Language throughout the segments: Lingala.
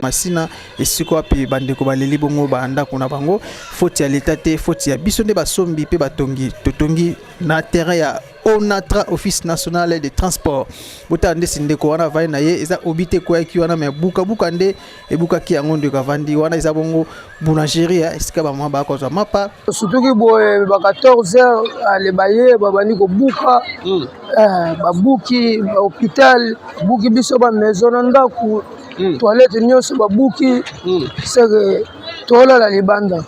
masina esiko api bandeko baleli bongo banda kuna bango faute ya l'état te faute ya biso nde basombi pe batongi totongi na terrain ya ONATRA Office National de Transport bota nde sindeko wana vai na ye eza obite ko yaki wana me buka nde ebuka ki yango nde kavandi wana eza bongo boulangerie esika ba mwa ba ko za mapa surtout ki boye ba 14h ale baye babani ko buka babuki ba hôpital buki biso ba maison ndaku toilette nyonso babuki c'est que tola la libanda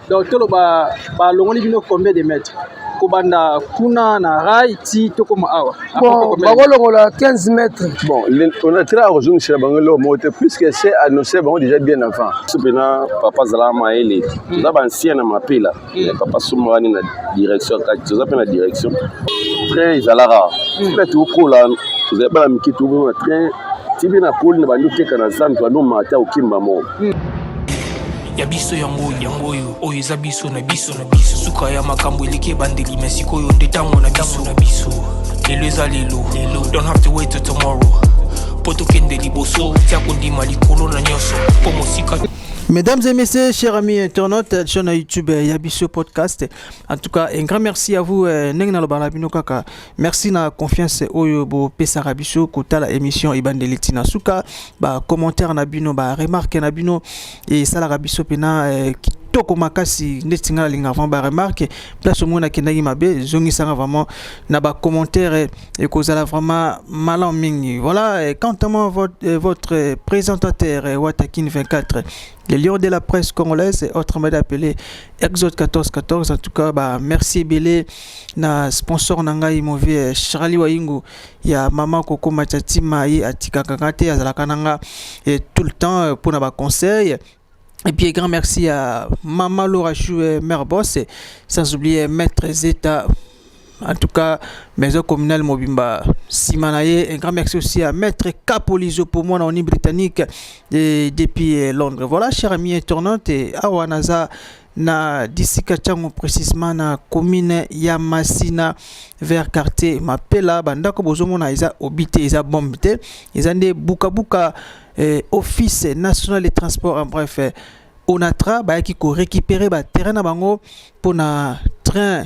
donc tolo ba longoli bino combien de mètres Kobanda kuna na rai ti to comme awa bon bakolongola 15 mètres bon on a très rejoindre chez bangolo moto puisque c'est annoncé bon déjà bien avant supena papa zalama ele za ba ancien na mapela papa sumani na direction ka za pe na direction très zalara peut tout kola vous avez pas miki tout train tibi na kola na bandu teka na santo ando mata okimba mo ya biso yango oyo eza biso na biso suka ya makambo elike bandeli mesiko yo ndetango na biso lelo eza lelo don't have to wait till tomorrow poto kende liboso tia kondima likolo na nyoso pomo sika. Mesdames et messieurs, chers amis internautes, sur YouTube, Yabiso Podcast. En tout cas, un grand merci à vous. Merci na confiance au Pesa Rabiso, kota la émission Ibandeliti Nasuka, ba commentaire na bino, ba remarque na bino et ça la Rabiso pena toko makasi netinga linga avant ba remarque place au monde kendagi mabe zongi sanga vraiment na ba commentaire et kozala vraiment malan mingi. Voilà, quant à moi votre présentateur Watakin 24 le lion de la presse congolaise, autrement appelé Exode 1414. En tout cas, bah, merci Belé, na sponsor nanga imovi Charlie Waingo, ya Maman Koko Matati Mai, Atika Kakate, Azalakananga, et tout le temps pour nos conseils. Et puis, grand merci à Maman Laura Chou, Mère Boss, sans oublier Maître Zeta. En tout cas, maison communale Mobimba Simanaye. Un grand merci aussi à Maître Capolizo pour moi en britannique depuis Londres. Voilà, chers amis internautes, et Awanaza na d'ici Kachango précisément na commune Yamasina vers quartier Mapela bandako bozomona iza obité iza bombité iza nde buka office national de transport en bref ONATRA ba ki ko récupérer ba terrain na bango pour na train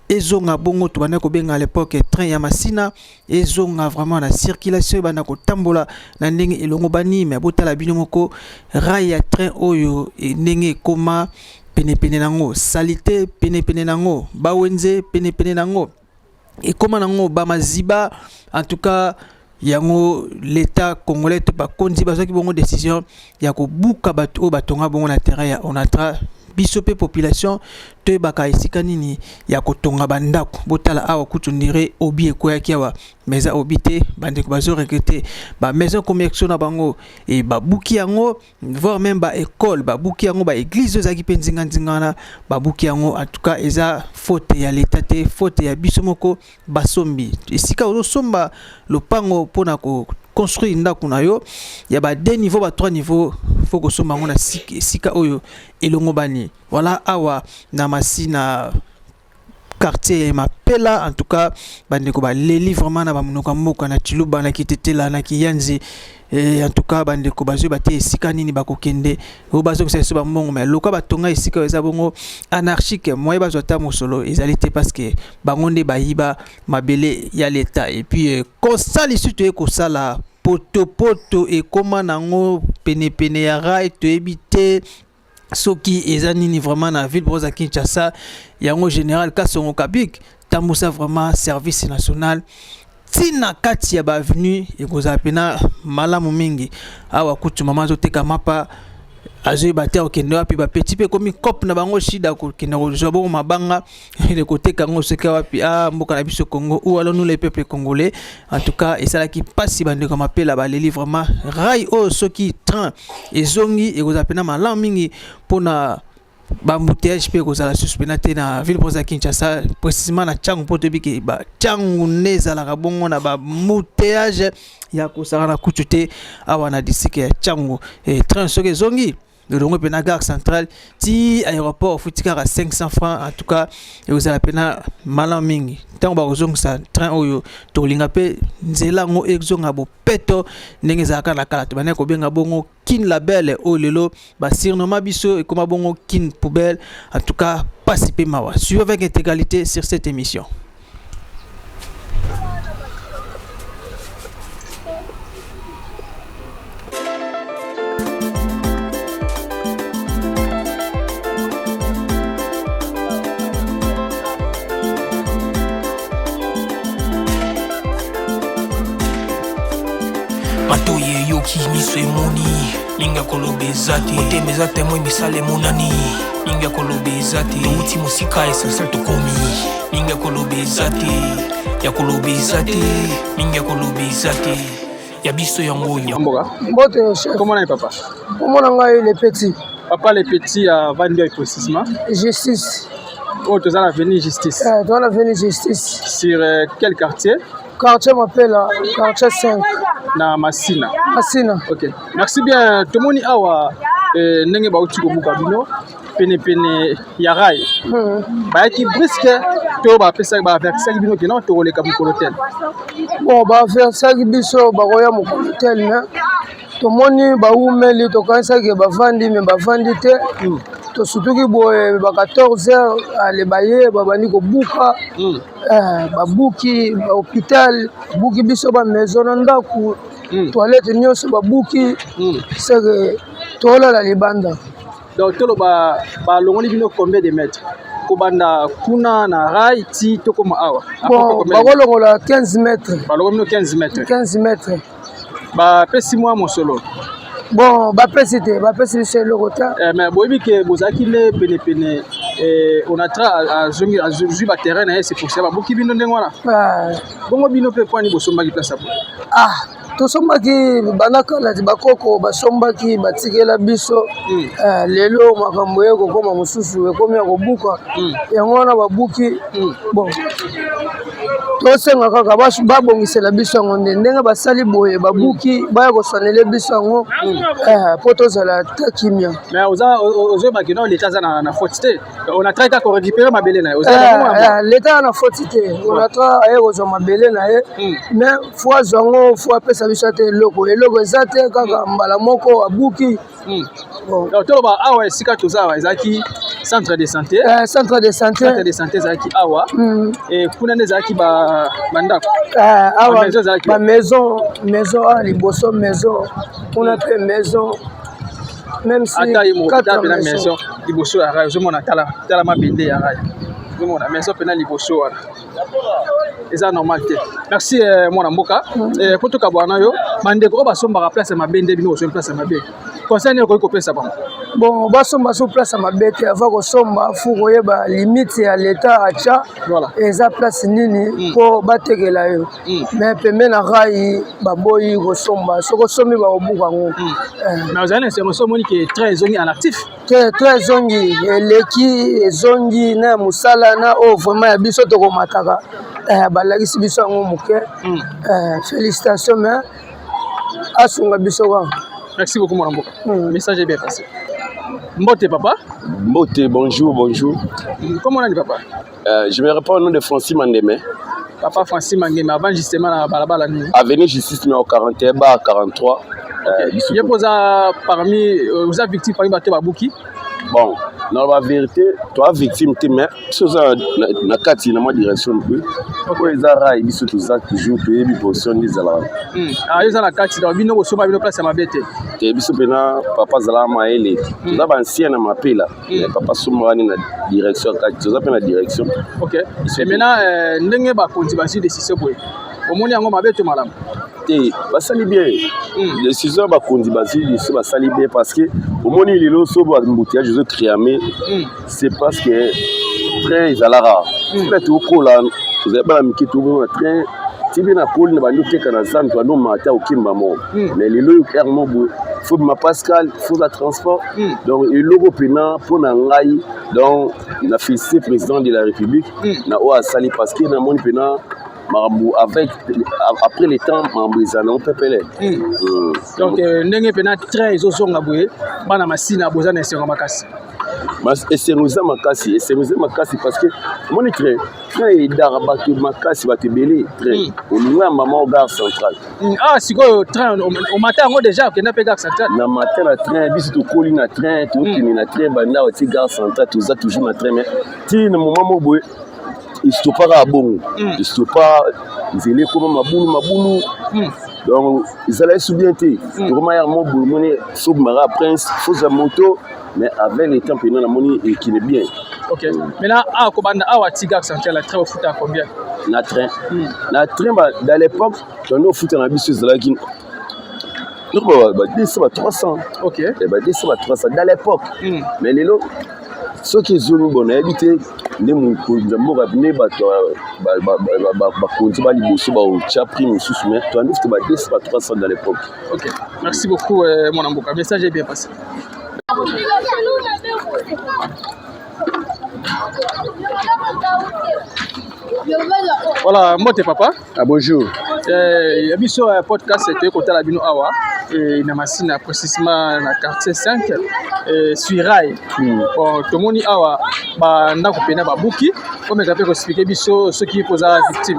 ezonga bongo to bana ko benga à l'époque train ya masina ezonga vraiment na circulation bana ko tambola na ndenge elongo bani mais botala bino moko rail ya train oyo ndenge koma pene nango salité pene nango bawenze pene nango et comment nango ba maziba en tout cas yango l'état congolais to ba konzi ba soki bongo décision ya ko buka bato batonga bongo na terrain ya ONATRA bisope population te baka esika nini ya kotonga bandako botala awa kutundire obi ekoyaki awa meza obité bande ko bazo recruter ba maison commerciale na bango et ba buki yango voire même ba école ba buki yango ba église zaki penzinga nzingana ba buki yango en tout cas eza faute ya l'état te faute ya bisomoko basombi esika ozo somba lopango pona ko construire ndako na yo ya ba 2 niveaux ba 3 niveaux faut que somba ngona sika oyo elongo bani voilà awa na masina quartier Mapela en tout cas bande ko ba leli vraiment na ba munoka mboka na Chiluba na Kitetela na Kiyanzi et en tout cas bande ko bazo baté sika nini bakokende o bazo ko ba mbongo mais loka batonga esika eza bongo anarchique moi bazo ta mosolo ezalité parce que bangonde bayiba mabele ya l'état et puis kosali surtout ko sala poto et comment nango pene ya rail to ebité soki ezanini vraiment na ville broza Kinshasa yango général Kasongo Kabik tamusa vraiment service national tina kati ya ba avenue ekoza pena malamu mingi awa kutu mama zo teka mapa azo baté okende wapi ba petit pe komi cop na bango shida ko kende ko jobo mabanga de côté kango seka wapi mboka na biso Congo ou alors nous les peuples congolais en tout cas et ça là qui passe si bande comme appel là les vraiment rail o soki train ezongi ekoza pena malamu mingi pona ba embouteillage pe ko sala suspendate na ville province Kinshasa précisément na Tchangu poto biki ba Tchangu nezala ka bongo na ba embouteillage ya ko sala na kutute awa na district ya Tchangu et train soke zongi longo pena gare centrale ti aéroport futika à 500 francs en tout cas et vous allez pena malamingi tant ba kozongisa train oyo to linga pe nzela ngo exonga bo peto ndenge zaka na kala tebane ko benga bongo kin label o lelo ba sirnoma biso et comme bongo kin poubelle en tout cas participer mawa suivez avec intégralité sur cette émission. Matoye yoki miso emoni linga kolobe zate oteme zate moi misale monani linga kolobe zate uti musika essentiel to komi linga kolobe zate ya kolobe zate linga kolobe zate ya biso yango ya Mboga. Mbote chef. Comment on est papa? Comment on a les petits? Papa les petits à Vandia et précisément. Justice. Oh, tu as l'avenue Justice. Dans l'avenue Justice. Sur quel quartier? Quartier m'appelle quartier 5. Na Massina. Massina. Ok. Merci bien. Tout le monde awa nenge ba uti ko buka bino pene pene ya rai. Ba ki brisque to ba pesa ba verser bino ke na to le ka buko hotel. Bon ba verser biso ba koya mu hotel na. To moni ba umeli to kanisa ke ba vandi me ba vandi te. To surtout ki boye ba 14h ale baye ba bani ko buka. Ba buki ba hôpital buki biso ba maison ndaku. Toilette nyonso ba buki. C'est que tola la libanda. Donc tolo ba longoli bino combien de mètres? Kobanda kuna na rai ti to koma awa. Bon ba kolongola 15 mètres. Ba longoli 15 mètres. 15 mètres. Ba pesi moi mon solo. Bon ba pesi c'est le retard. Mais boyebi ke bozaki le pene pene on a tra à jouer ba terrain na c'est pour ça ba boki bino ndenge wana. Bongo bino pe point ni bosomba ki place apo. Tosombaki banakala bakoko basombaki batikela biso lelo makambo yeko koma mususu ekomi ya kobuka yango wana babuki bon tosenga kaka babongisela biso yango ndenge basali boye babuki baya kosanele biso yango po tozala ta kimia. Mais ozobaki non l'état na faute te on a traité ko récupérer mabele na yo l'état na faute te on a traité aye kozwa mabele na ye mais fois zango fois pesa biso te eloko eza te kaka mbala moko abuki. Donc toloba awa esika tozawa ezaki centre de santé. Centre de santé ezaki awa et kuna nezaki bandako awa ba maison a liboso maison kuna pe maison même si quatre maison liboso ya rayo zomona tala mabende ya rayo zomona maison pena liboso wana eza normal te. Merci mwana mboka po tokabwana yo bandeko o basombaka place mabende bino osomba place mabende conseil ne ko pesa bango. Bon basomba so place mabete avant kosomba fu koyeba limite ya l'état acha eza place nini po batekela yo mais pembe na rai baboyi kosomba soko somi ba obuka ngo. Mais vous allez c'est moni qui est très zongi en actif. Très zongi eleki zongi na musala na o vraiment ya biso to komataka balakisi biso ngo muke félicitations mais asunga biso wa. Merci beaucoup mon amboka. Message est bien passé. Mbote papa. Mbote, bonjour. Comment on dit papa? Je me réponds au nom de Francis Mandeme. Papa Francis Mandeme, avant justement la balabala ni. Avenue Justice numéro 41 bar 43. Je pose parmi vous avez victime parmi bateau babouki. Bon, dans la vérité, toi victime mais chose na kati na ma direction peu. Ko ezara ibiso tuza toujours pe bi position des ala. Ils ont la kati dans bino ko soma bino place ya mabete. Te biso pena papa zalama ele. Tuza ba ancien na mapela. Papa somani na direction kati tuza pe na direction. OK. Et maintenant ndenge ba konti ba décision boy. Omoni yango mabete malamu. Te basali bien. Décision ba kondi basili se basali bien parce que omoni lelo so ba mboutia Joseph Triamé c'est parce que train izalara. Peut-être au kola vous avez pas miki tout le train tibi na pole na bando teka na zan to no mata okimba mo. Mais lelo clairement faut ma Pascal faut la transport donc et logo pena pour na ngai donc na félicité président de la République na o asali parce que na moni pena Marabou avec après les temps Mambrizana on peut peler. Donc ndenge pena train ezosonga boye bana masina bozana esenga makasi. Mas esengoza makasi parce que mon train et darabatu makasi ba tebele train olinga maman au gare centrale. Ah siko train au matin on déjà que na pe gare centrale. Na matin la train biso to koli na train to kini na train banda au gare centrale tout ça toujours na train mais ti na moment mo boye il se pas à bon il se pas zélé comme mabulu donc ils allaient soubienté vraiment ya mo boulmone sub mara prince fausse moto mais avec les temps pendant la monnaie et qui est bien. OK. Maintenant à Kobanda à Watiga central la train au foot à combien? Na train dans l'époque on au foot en abus là qui donc bah 300. OK. Et bah 300 dans l'époque. Mais les lots ceux qui ont bon habité ne mon nzambo ne ba konti ba liboso ba o chapri mususu mais toi nous ba 300 dans l'époque. OK. Merci beaucoup mon amboka. Message est bien passé. Voilà, moi t'es papa. Ah bonjour. Yabiso podcast c'était côté la bino awa et na machine précisément na quartier 5 sur rail. Bon tout moni awa ba ndako pena ba buki comme ka peut expliquer biso ce qui pose à victime.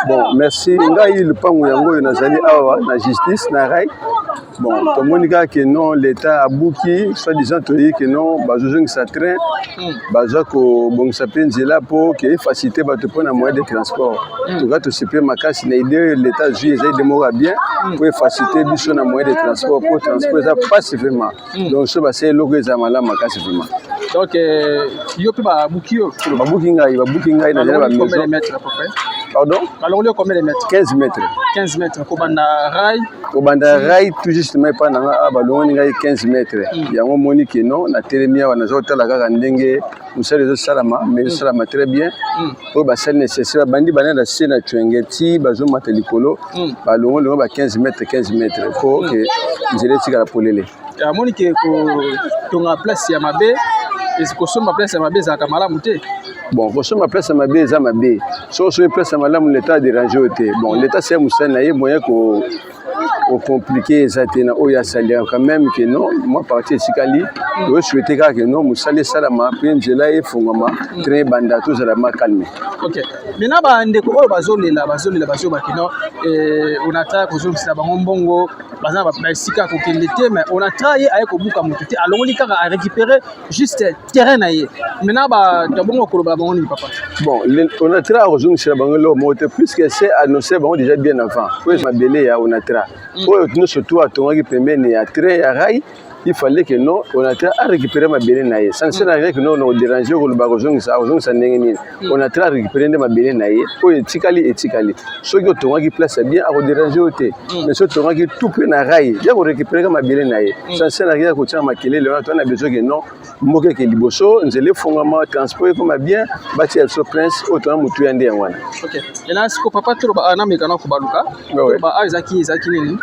Bon, merci. Ngai le pango yango nazali awa na justice na rail. Bon, tout le monde dit que non, l'État a bouqué, soit-disant que non, bazozong sa train, bazako bon sapenzi là pour que faciliter ba te prendre un moyen de transport. Tu vas te séparer ma casse, l'idée l'État juge essaye de mourir bien pour faciliter biso na moyen de transport pour transport ça passivement. Donc ce va c'est logo za mala ma casse vraiment. Donc yo pe ba bouki yo. Ba bouki ngai na ba maison. Combien de mètres à peu près? Pardon? Alors le combien de mètres? 15 mètres. 15 mètres ko banda rail. Ko banda rail tout justement pas na baloni ngai 15 mètres. Yango moni que non na telemia wana zo tala kaka ndenge musale zo salama mais salama très bien. Pour ba sel nécessaire bandi bana na sena twengeti bazo mata likolo balongo ba 15 mètres pour que nzele tika la polele. Ya moni que ko tonga place ya mabe est-ce que somba place ya mabe za kamala muté? Bon, pour ma place à ma baie, ça ma baie. Sur ce place à ma lame, l'État dérangé au thé. Bon, l'État c'est un moyen moyen qu'au compliqué, ça t'est au ya salaire quand même que non. Moi parti ici Kali, je souhaitais que non, musale salama, puis njela et fongama, très banda tout ça la ma calme. OK. Maintenant ba ndeko oyo bazolela bazo bakino on attend ko zo msila bango mbongo baza ba sika ko kende te mais on a travaillé avec obuka mututé alors on dit à récupérer juste terrain na ye. Maintenant ba tabongo ko ba bango ni papa. Bon, on a travaillé ko zo msila bango lo moté plus que c'est annoncé bango déjà bien avant. Puis ma belé ya on a travaillé. Oyo surtout à tonga qui permet ni à très ya rail. Il fallait que non, on a à récupérer ma belle naïe. Ça ne sert à rien que non, on dérange ou le bagage ça, on a à récupérer ma belle naïe. Oh, etikali. Ceux qui ont qui place bien à déranger au thé. Mais ceux qui ont qui tout plein à rail, j'ai récupérer ma belle naïe. Ça ne sert à rien que tu as ma kélé, le on a besoin que non, moquer que liboso, nous allons fondamentalement transporter comme bien, bâtir ce prince, autant mutu yande yangwana. OK. Et là, ce que papa tout ba na mekana ko baluka, ba azaki nini?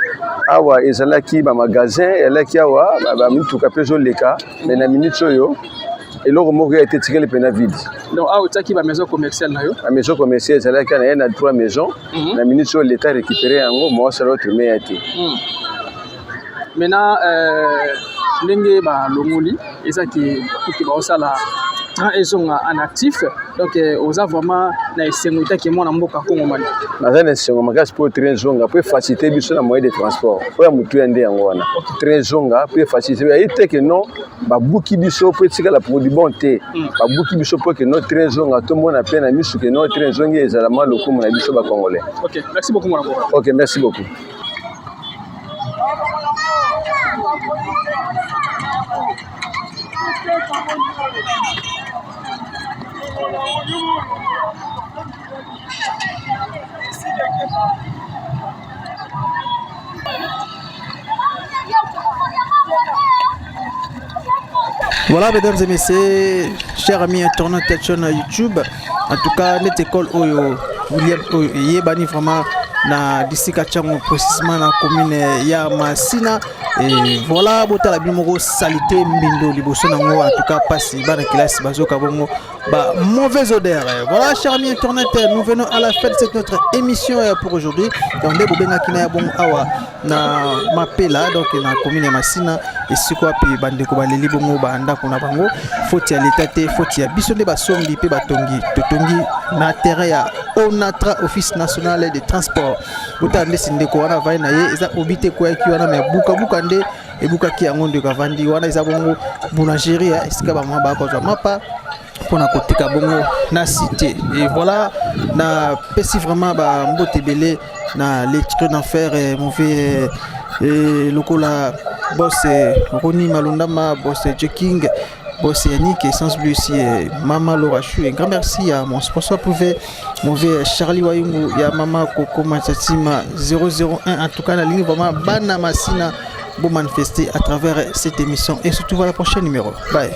Awa ezalaki ba magasin, elaki awa ba mituka peso leka mais na minute oyo eloko moko a été tiré le pena vide. Donc ah otaki ba maison commerciale na yo. La maison commerciale ezalaki na 3 maisons. Na minute oyo l'État récupéré yango mo sala autre mais ati. Maintenant ndenge ba longoli ezaki ki ba osala train ezonga en actif donc aux vraiment na esengoita ki mwana mboka Kongo mali. Na zane sengo makasi pour train zonga pour faciliter biso na moyen de transport. Pour mutu yande yango wana. Train zonga pour faciliter ayite que non ba buki biso pour tika la produit bon té. Ba buki biso pour que non train zonga tout monde a peine à misu que non train zonga ezalama lokumu na biso ba congolais. OK, merci beaucoup mon mboka. OK, merci beaucoup. Voilà, mesdames et messieurs, chers amis internautes de chaîne YouTube, en tout cas, notre école Oyo, William Yebani vraiment na district Kachango, précisément dans la commune ya Masina, et voilà botala bimoko salité mbindo liboso nango en tout cas passi bana classe bazoka bongo ba mauvaise odeur. Voilà chers amis internet, nous venons à la fin de cette notre émission pour aujourd'hui. Donc de bobenga kina bon awa na mapela donc na commune Masina et siko api bande ko baleli bongo ba ndako na bango faute ya l'état te faute ya biso nde basombi pe batongi totongi na terrain ya Onatra office national de transport botande sindeko wana vai na ye eza obite ko yaki wana me buka nde e buka ki yango nde kavandi wana eza bongo boulangerie esika ba mwa ba ko mapa pour na kotika bongo na cité. Et voilà na pesi vraiment ba mbote belé na l'électron d'enfer mauvais lokola boss Roni Malondama boss Jeking boss Yannick Essence Bleu ici Mama Laura Chou. Un grand merci à mon sponsor privé mauvais Charlie Wayungu ya Mama Coco Machatima 001 en tout cas la ligne vraiment bana masina pour manifester à travers cette émission et surtout à la prochaine numéro. Bye.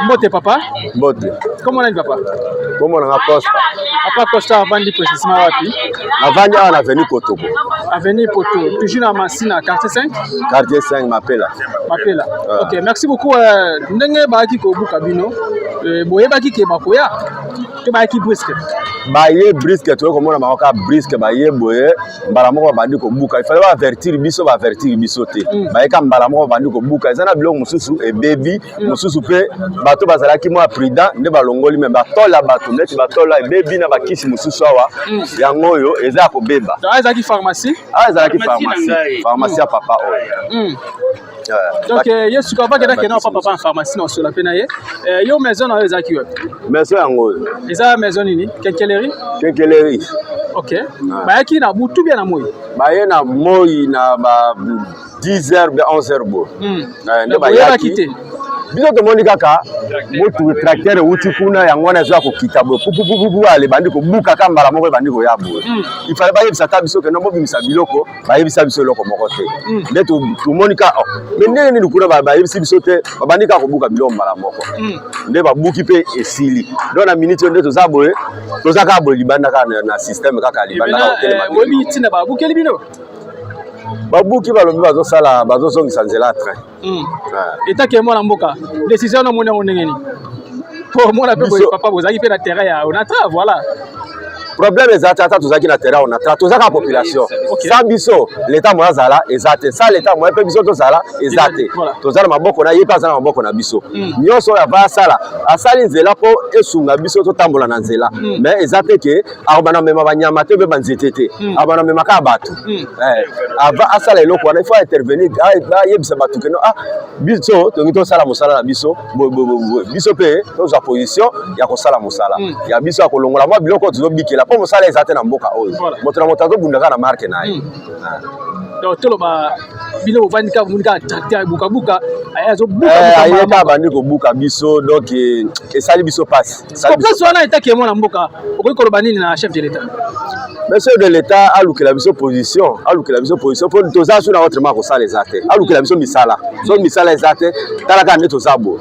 Mbote papa. Mbote. Comment on a dit papa? Comment on a Costa? Papa Costa a vendu précisément wapi? A vendu à l'avenue Kotoko. Avenue Poto. Toujours à Massina, quartier 5? Quartier 5, Mapela. Mapela. Ok, merci beaucoup. Ndenge baki ko bukabino. Boye baki ke bakoya. To baki brisque. Baye brisque, tu vois comment on a brisque, baye boye. Mbalamoko bandi ko buka. Il fallait avertir biso, avertir bisoté. Baye ka mbalamoko bandi ko buka. Ezana biloko mususu e baby, mususu pe bato bazala ki mo prudent, ne balongoli me batola bato, net batola e baby na bakisi mususu awa. Yango yo eza ko beba. Ezaki pharmacie? Ezaki pharmacie. Pharmacie papa oyo. Donc yesu ka bakeda ke na papa en pharmacie na so la pena ye. Yo maison na ezaki yo. Maison yango. Eza maison nini? Kenkeleri? Kenkeleri. OK. Bayaki na butu bien na moyi. Baye na moyi na ba 10h be 11h bo. Ne bayaki te. Biso to moni kaka motu tracteur uti kuna yango na zo ko kitabo pupupupu ale bandi ko buka ka mbala moko bandi ko yabo. Il fallait ba yebisa ta biso ke no mo bimisa biloko ba yebisa biso loko moko te. Nde to moni ka mais ndenge ni lukura ba yebisa biso te bandi ka ko buka biloko mbala moko. Nde ba buki pe esili. Don na minute nde to za boye to za ka bo libanda ka na système kaka libanda ka hotel. Webi tina ba bukeli bino. Babuki balobi bazosala bazosongisa nzela train. Eta ke mwana mboka décision na mona ngeni. Pour moi la pe papa bozaki pe na terrain ya onatra voilà. Problème ezata ata tozaki na terrain onatra tozaka population. Sans biso l'état mo azala ezate ça l'état mo pe biso tozala ezate. Tozala maboko na yepa zala maboko na biso. Nyonso ya ba sala asali nzela po esunga biso to tambola na nzela. Mais ezate ke abana mema banyama te be banzetete. Abana mema ka bato. Ava asala eloko wana il faut intervenir yebisa batu ke no biso to ngito sala musala na biso biso pe toza position ya ko sala musala. Ya biso akolongola mwa biloko tozobikela po musala ezate na mboka oyo. Moto na moto azobundaka na marque na ye. Donc tolo ba bino vandika munika tracteur buka buka ayazo buka ayeka bandi ko buka biso donc esali biso passe. Place wana etaki mwana mboka okoki koloba nini na chef de l'état? Monsieur de l'état alukela biso position pour toza sur na autrement ko sala ezate. Alukela biso misala. So misala ezate talaka nde tozabo.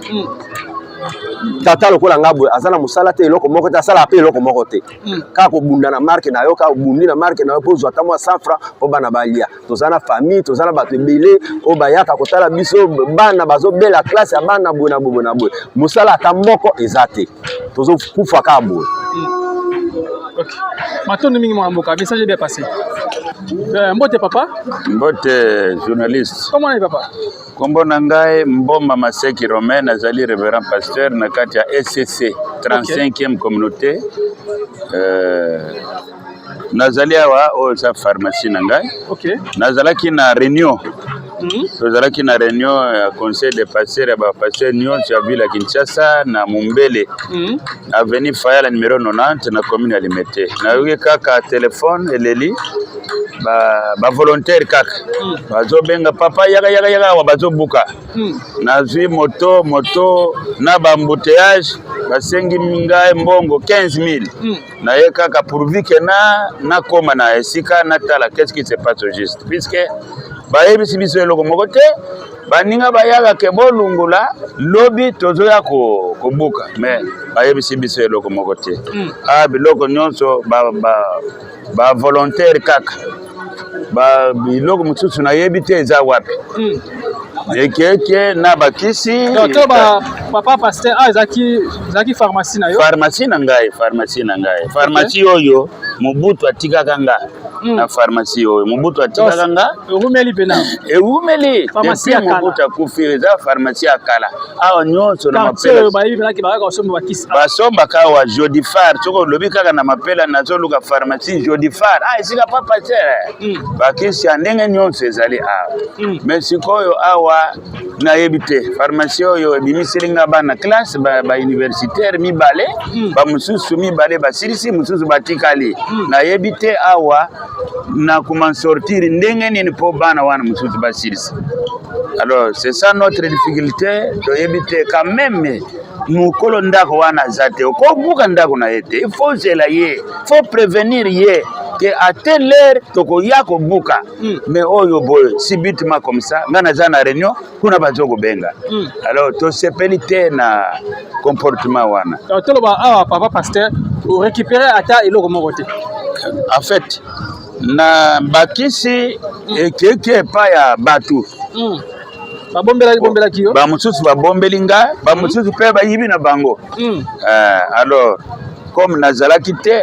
Tata lokola ngabo azana musala te eloko moko te asala pe eloko moko te ka ko bunda na marque na yo ka bundi na marque na yo po zwa tamwa 100 francs o bana balia tozana famille tozana bato ebele o bayaka kotala biso bana bazo bela classe ya bana bona bona boy musala ta moko ezate tozo kufa ka boy. OK. Maintenant mingi mwana mboka message bien passé. Mbote papa? Mbote journaliste. Comment est papa? Kombo nangai Mbomba Maseki Romain nazali révérend pasteur na kati ya SCC 35e communauté. Nazali awa o sa pharmacie nangai. OK. Nazalaki na réunion. Tozalaki na réunion ya conseil de pasteur ya ba pasteur nyonso ya ville ya Kinshasa na Mumbele. Avenue Fayala numéro 90 na commune ya Limete. Na yoki kaka téléphone eleli ba volontaire kaka bazo benga papa yaga wa bazo buka nazwi moto na ba embouteillage basengi ngai mbongo 15000 na ye kaka pourvu que na koma na esika na tala qu'est-ce qui se passe au juste puisque ba yebisi biso eloko moko te baninga bayaga ke bolungula lobi tozoya ko buka mais ba yebisi biso eloko moko te biloko nyonso ba volontaire kaka ba biloko mususu na yebi te eza wapi ekeke na bakisi to ba papa pasteur zaki pharmacie na yo pharmacie na ngai pharmacie oyo Mobutu atikaka nga na pharmacie oyo Mobutu atikaka nga rumeli pena rumeli pharmacie ya Mobutu akufiri za pharmacie ya kala awa nyonso na mapela ba yibi naki ba ka osomba bakisi basomba ka wa Jodifar soko lobi kaka na mapela nazo luka pharmacie Jodifar esika papa tere bakisi ndenge nyonso ezali awa mais sikoyo awa na yebite pharmacie oyo ebimisilinga bana classe ba universitaire mibale ba mususu mibale basilisi mususu batikali na yebite awa na comment sortir ndenge nini po bana wana mususu basilisi. Alors c'est ça notre difficulté to yebite quand même mukolo ndako wana zate ko buka ndako na yete il faut zela ye faut prévenir ye que à telle heure tokoya ko buka mais oyo boy subitement comme ça ngana za na réunion kuna bazoko benga alors to sepeli te na comportement wana toloba awa papa pasteur pour récupérer ata eloko moko te en fait na bakisi ekeke pa ya batu babombelaki yo bamususu babombeli nga bamususu pe bayibi na bango alors comme nazalaki te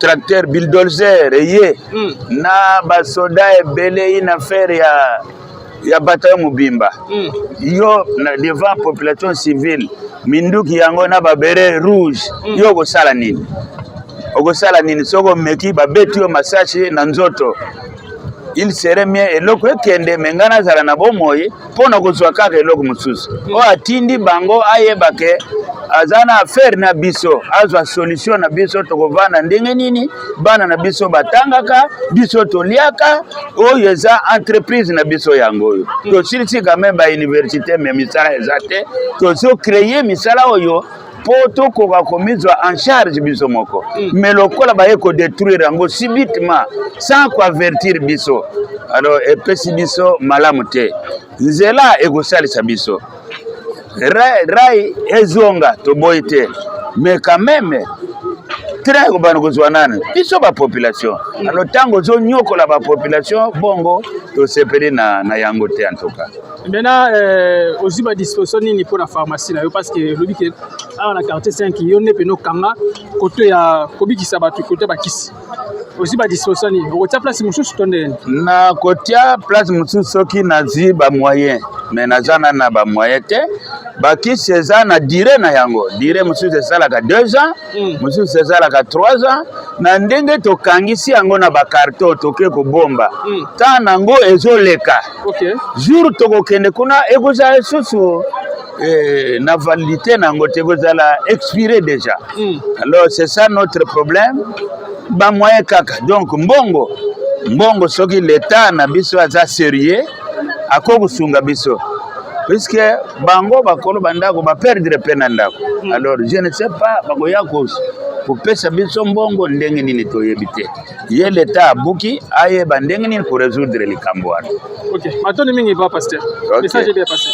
tracteur bulldozer ye na basoda ebele une affaire ya bataillon mobimba yo na devant population civile minduki yango na babere rouge yo kosala nini okosala nini soko meki babeti yo masashi na nzoto il serait mieux eloko ekende mengana zala na bomoyi pona kozwa kaka eloko mususu o atindi bango ayebake azana affaire na biso azwa solution na biso tokovana ndenge nini bana na biso batangaka biso toliaka oyo eza entreprise na biso yango yo tosilisi quand même ba université mais misala ezate tozo créer misala oyo poto koka komizwa en charge biso moko mais lokola baye ko détruire yango subitement sans avertir biso alors epesi biso malamu te nzela ekosalisa biso rai ezonga toboyi te mais quand même très kobana kozwa nani biso ba population alors tango zo nyokola ba population bongo to sepeli na yango te en tout cas maintenant aussi ba disposition nini pour la pharmacie là parce que lobi que à la quartier 5 yone peno kanga côté ya kobikisa batu côté bakisi aussi ba disposition nini ko tia place mususu tonde na côté place mususu soki nazi ba moyen mais nazana na ba moyen te bakisi eza na dire na yango dire mususu ezala ka 2 ans mususu ezala ka 3 ans na ndenge tokangisi yango na ba carton toke ko bomba ta nango ezoleka OK jour tokokende kuna ekozala susu na validité nango te kozala expiré déjà alors c'est ça notre problème ba moyen kaka donc mbongo soki l'état na biso aza sérieux akokusunga biso puisque bango bakolo bandako ba perdre pena ndako alors je ne sais pas bakoya kopesa biso mbongo ndenge nini toyebi te ye l'état abuki ayeba ndenge nini pour résoudre likambo wana OK matoni mingi ba pasteur message est bien passé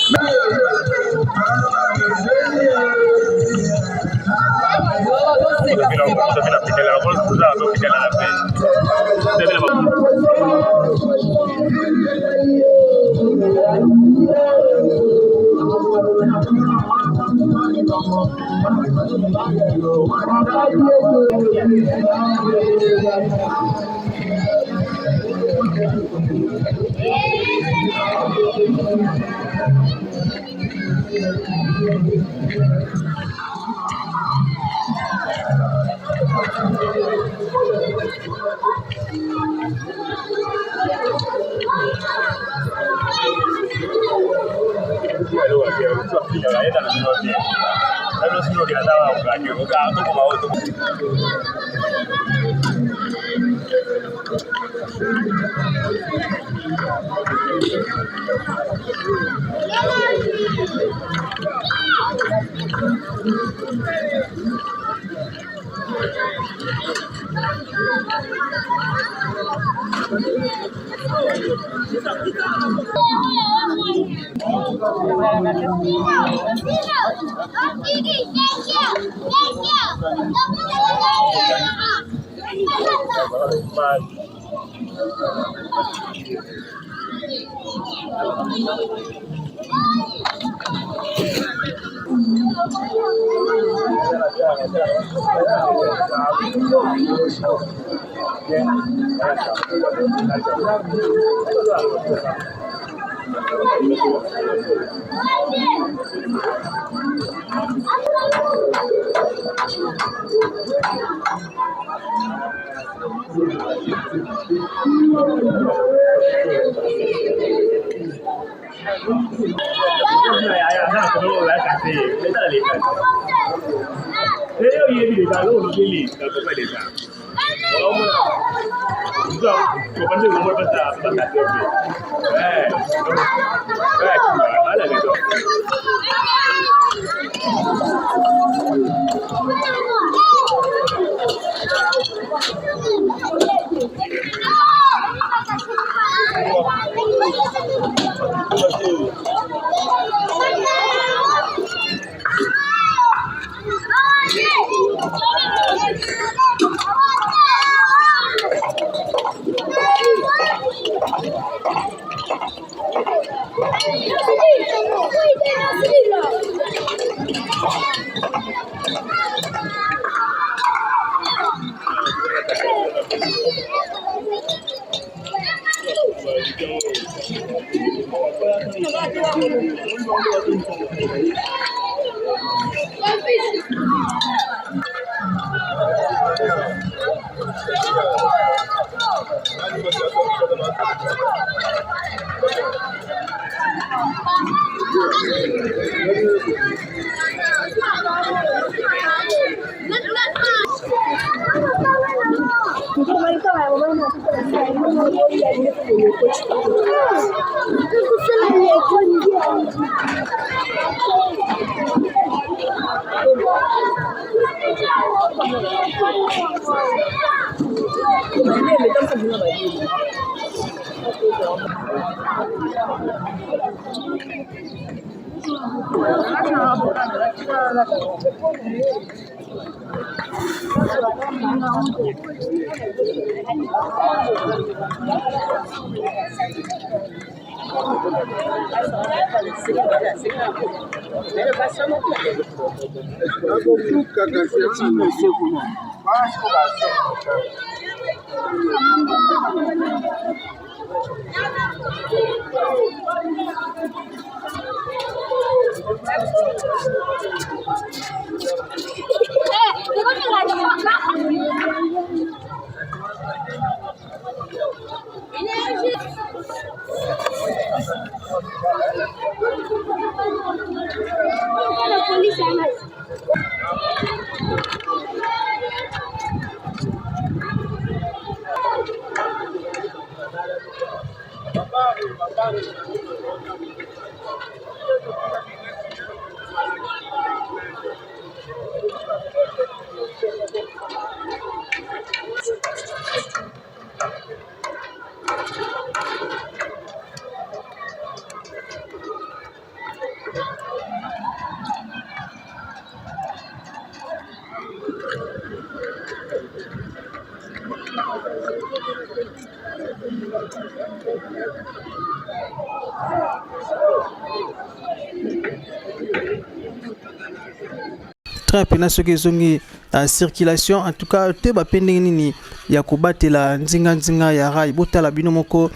Très pena ce que zongi en circulation en tout cas te ba pending nini ya kobatela nzinga ya rail botala bino moko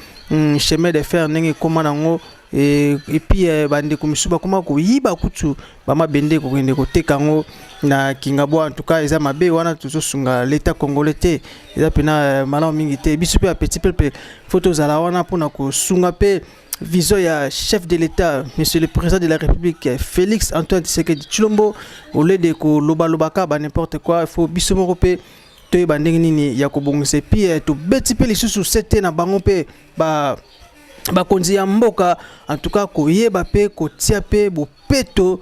chemin de fer ndenge koma nango et puis bande komisuba koma ko yiba kutu ba mabende ko kende ko tekango na kingabo en tout cas eza mabe wana tuzosunga l'état congolais te eza pena malamu mingi te biso pe petit peu photos ala wana pona ko sunga pe vision ya chef de l'État, monsieur le président de la République, Félix Antoine Tshisekedi Tshilombo, au lieu de ko loba lobaka ba n'importe quoi, il faut biso morope to ba ndenge nini ya ko bongise puis to beti pe lisusu sete na bango pe ba konzi ya mboka en tout cas ko yeba pe ko tia pe bo peto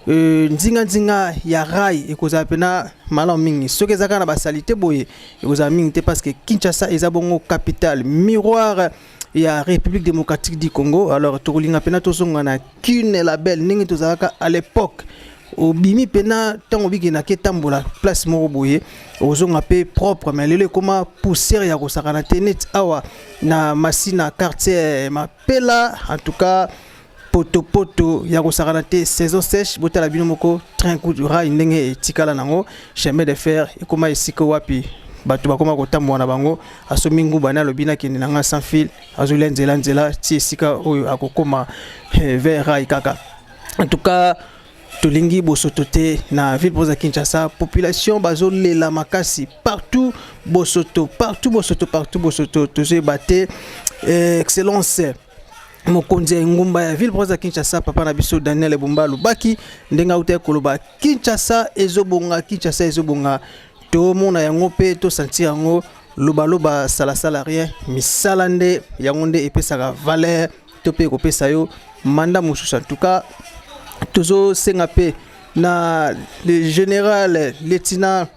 nzinga ya rail ekozala pena malamu mingi soki ezaka na basalite boye ekozala mingi te parce que Kinshasa eza bongo capitale miroir ya République démocratique du Congo. Alors tokolinga pena tozonga na qu'une label ndenge tozalaka à l'époque obimi pena tango biki na ketambola place moko boye ozonga pe propre mais lelo koma poussière ya kosakana tenet awa na masina quartier mapela en tout cas poto ya kosakana te saison sèche botala bino moko train coup du rail ndenge etikala nango chemin de fer ekoma esika wapi bato bakoma kotambola na bango asomi nguba na lobina kende nanga sans fil azuli nzela ti esika oyo akokoma vers rail kaka en tout cas tolingi bosoto te na ville province Kinshasa population bazolela makasi partout bosoto tozo baté excellence mokonzi ngumba ya ville province Kinshasa papa na biso Daniel Ebumba Lubaki ndenga uta koloba Kinshasa ezobonga to mona yango pe to sentir yango loba sala rien misala nde yango nde epesaka valeur to pe kopesa yo manda mosusu en tout cas tozo sengape na le général lieutenant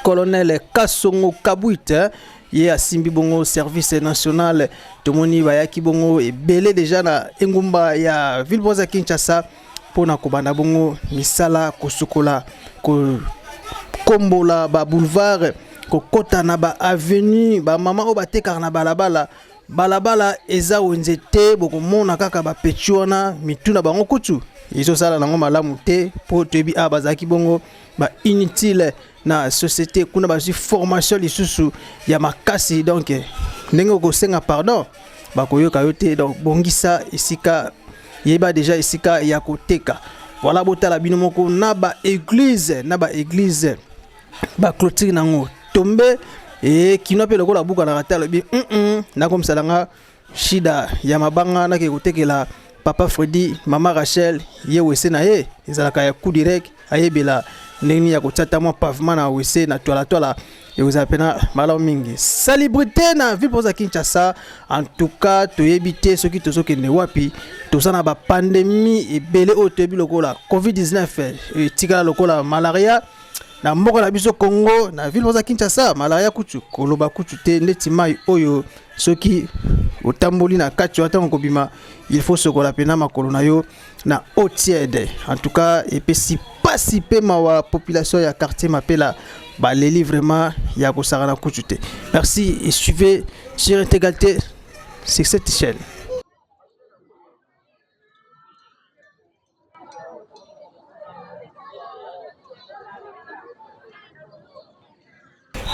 colonel Kasongo Kabuita ye asimbi bongo service national tomoni bayaki bongo ebele déjà na engumba ya ville province Kinshasa pona kobanda bongo misala kosukola ko kombola ba boulevard ko kota na ba avenue ba mama o batekaka na balabala eza onzete bokomona kaka ba pechuana mituna bango kutu izo sala nango malamu te po tebi abazaki bongo ba inutile na société kuna ba formation lisusu ya makasi donc ndenge ko senga pardon bakoyoka yo te. Donc bongisa esika yeba déjà esika ya koteka. Voilà botala bino moko na ba église ba clôture nango tombe et kino pe lokola buka na ratalo bi na comme ça nga shida ya mabanga na ke kotekela papa Freddy mama Rachel ye wese na ye ezalaka ya coup direct ayebela ndeni ya kotata mo pavement na wese na tola et vous appena malaw mingi célébrité na ville poza Kinshasa. En tout cas toyebite soki tozokende wapi tozana ba pandémie ebele otebi lokola COVID-19 tikala lokola malaria na moko na biso Congo na ville poza Kinshasa malaria kutu koloba kutu te ndeti mai oyo soki otamboli na kati watango kobima il faut sokola pena makolo na yo na eau tiède. En tout cas epesi pasi pe ma population ya quartier mapela baleli vraiment ya kosara na kutu te. Merci et suivez sur Intégralité sur cette chaîne.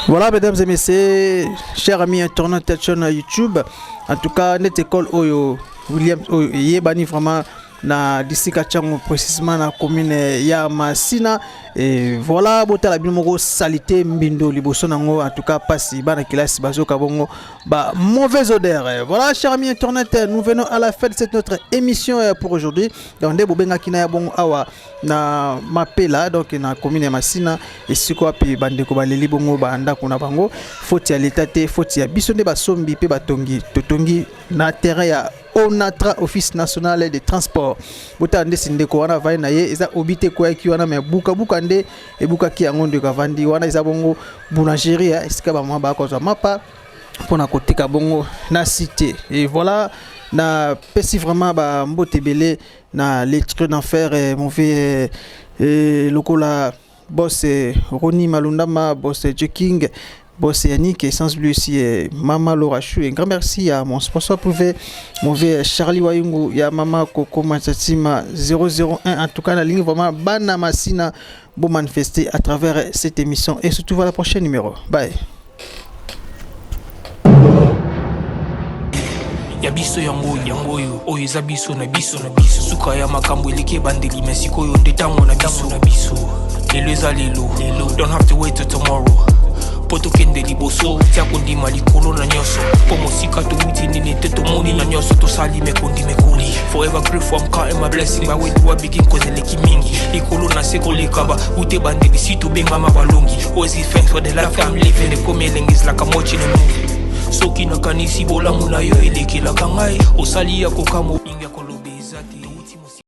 Voilà mesdames et messieurs, chers amis internautes de chaîne YouTube. En tout cas, notre école Oyo William Yebani vraiment na disika chango précisément na commune ya Masina. Et voilà botala bimoko salité mbindo liboso nango. En tout cas pasi bana kilasi bazo kabongo ba mauvaise odeur. Voilà chers amis internautes, nous venons à la fin de cette notre émission pour aujourd'hui. Donc de bobenga kina ya bongo awa na mapela donc na commune ya Masina et siko api bandeko baleli bongo ba ndako na bango faute ya l'état te faute ya biso nde basombi pe batongi totongi na terrain ya ONATRA Office National de Transport. Bota nde sindeko wana vai na ye eza obite kwa ki wana me buka nde e buka ki yango nde kavandi wana eza bongo boulangerie esika ba mwa ba ko mapa pona kotika bongo na cité. Et voilà na pesi vraiment ba mbote belé na l'électrique d'enfer mauvais lokola boss Roni Malundama boss King boss Yannick et sans bleu ici Mama Laura Chou. Un grand merci à mon sponsor privé mauvais Charlie Wayungu ya Mama Coco Machatima 001. En tout cas la ligne vraiment bana masina pour manifester à travers cette émission et surtout à la prochaine numéro. Bye. Ya biso yango oyo eza biso na biso suka ya makambo eleke bandeli mesiko yo ndetango na biso lelo eza lelo don't have to wait till tomorrow poto kende liboso tia kondima likolo na nyoso po mosika to witi nini te to moni na nyoso to sali mekoli forever grateful I'm counting my blessing my way to a begin cause eleki mingi likolo na seko likaba ute bandeli si to benga mabalongi always give thanks for the life I'm living the coming is like I'm watching a movie soki na kanisi bolamu na yo elekela kangai osali ya kokamo